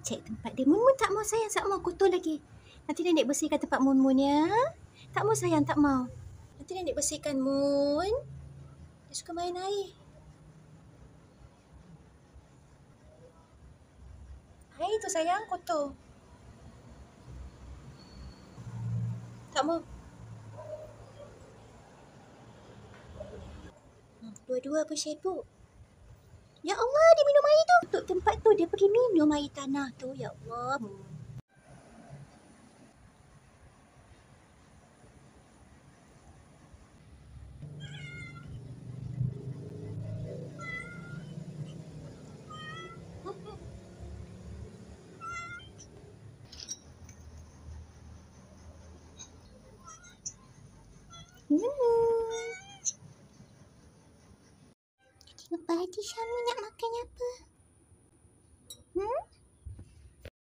cek tempat dia. Mun tak mau sayang, tak mau kotor lagi. Nanti nenek bersihkan tempat Mun ya. Tak mau sayang, tak mau. Nanti nenek bersihkan Mun. Dia suka main air. Air tu sayang kotor. Tak mau. Dua-dua pun sibuk. Ya Allah, dia minum air tu. Untuk tempat tu, dia pergi minum air tanah tu. Ya Allah. Tengok Pak Haji Syami nak makan apa.